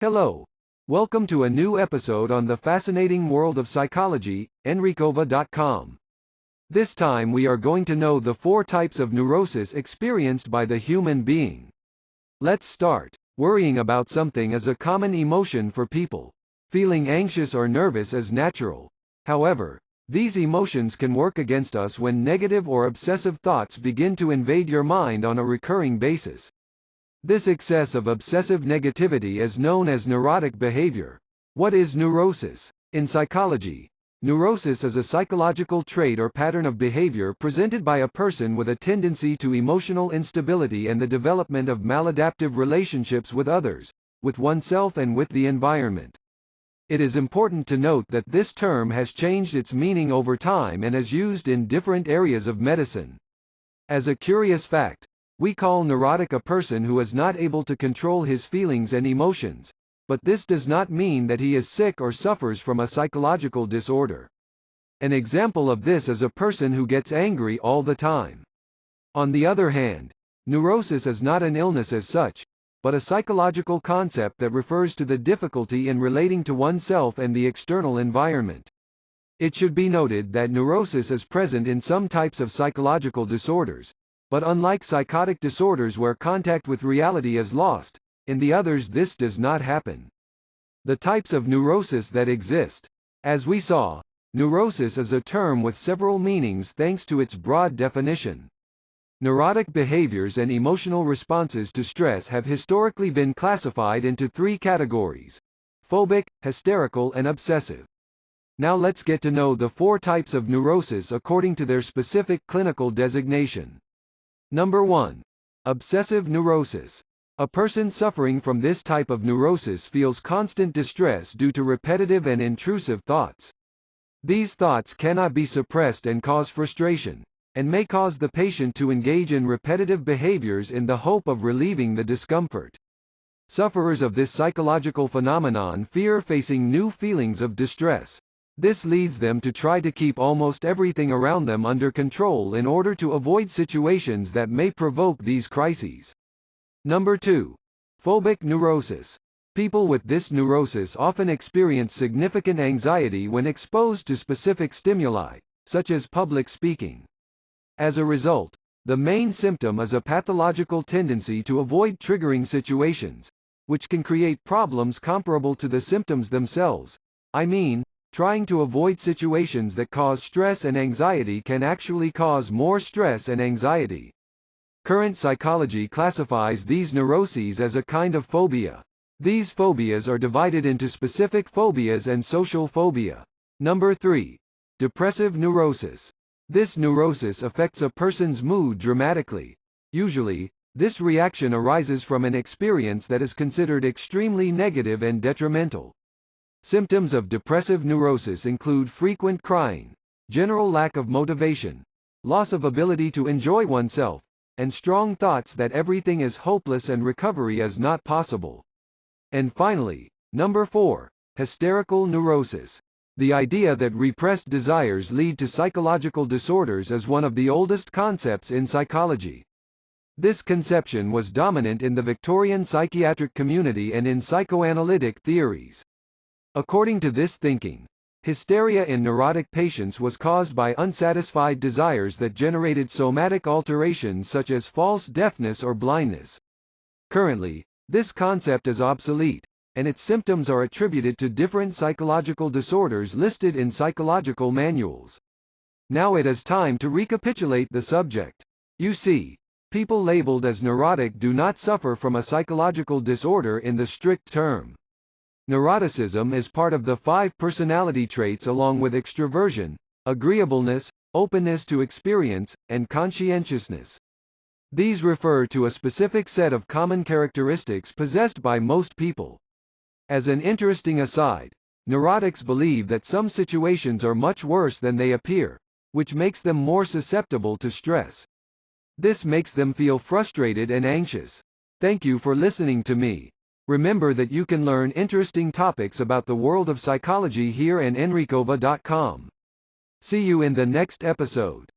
Hello. Welcome to a new episode on the fascinating world of psychology, Enrique.com. This time we are going to know the 4 types of neurosis experienced by the human being. Let's start. Worrying about something is a common emotion for people. Feeling anxious or nervous is natural. However, these emotions can work against us when negative or obsessive thoughts begin to invade your mind on a recurring basis. This excess of obsessive negativity is known as neurotic behavior. What is neurosis? In psychology, neurosis is a psychological trait or pattern of behavior presented by a person with a tendency to emotional instability and the development of maladaptive relationships with others, with oneself and with the environment. It is important to note that this term has changed its meaning over time and is used in different areas of medicine. As a curious fact, we call neurotic a person who is not able to control his feelings and emotions, but this does not mean that he is sick or suffers from a psychological disorder. An example of this is a person who gets angry all the time. On the other hand, neurosis is not an illness as such, but a psychological concept that refers to the difficulty in relating to oneself and the external environment. It should be noted that neurosis is present in some types of psychological disorders, but unlike psychotic disorders where contact with reality is lost, in the others this does not happen. The types of neurosis that exist. As we saw, neurosis is a term with several meanings thanks to its broad definition. Neurotic behaviors and emotional responses to stress have historically been classified into 3 categories: phobic, hysterical and obsessive. Now let's get to know the 4 types of neurosis according to their specific clinical designation. Number 1. Obsessive neurosis. A person suffering from this type of neurosis feels constant distress due to repetitive and intrusive thoughts. These thoughts cannot be suppressed and cause frustration, and may cause the patient to engage in repetitive behaviors in the hope of relieving the discomfort. Sufferers of this psychological phenomenon fear facing new feelings of distress. This leads them to try to keep almost everything around them under control in order to avoid situations that may provoke these crises. Number 2. Phobic neurosis. People with this neurosis often experience significant anxiety when exposed to specific stimuli, such as public speaking. As a result, the main symptom is a pathological tendency to avoid triggering situations, which can create problems comparable to the symptoms themselves. Trying to avoid situations that cause stress and anxiety can actually cause more stress and anxiety. Current psychology classifies these neuroses as a kind of phobia. These phobias are divided into specific phobias and social phobia. Number 3. Depressive neurosis. This neurosis affects a person's mood dramatically. Usually, this reaction arises from an experience that is considered extremely negative and detrimental. Symptoms of depressive neurosis include frequent crying, general lack of motivation, loss of ability to enjoy oneself, and strong thoughts that everything is hopeless and recovery is not possible. And finally, number 4, hysterical neurosis. The idea that repressed desires lead to psychological disorders is one of the oldest concepts in psychology. This conception was dominant in the Victorian psychiatric community and in psychoanalytic theories. According to this thinking, hysteria in neurotic patients was caused by unsatisfied desires that generated somatic alterations such as false deafness or blindness. Currently, this concept is obsolete, and its symptoms are attributed to different psychological disorders listed in psychological manuals. Now it is time to recapitulate the subject. You see, people labeled as neurotic do not suffer from a psychological disorder in the strict term. Neuroticism is part of the 5 personality traits along with extroversion, agreeableness, openness to experience, and conscientiousness. These refer to a specific set of common characteristics possessed by most people. As an interesting aside, neurotics believe that some situations are much worse than they appear, which makes them more susceptible to stress. This makes them feel frustrated and anxious. Thank you for listening to me. Remember that you can learn interesting topics about the world of psychology here at Enrique.com. See you in the next episode.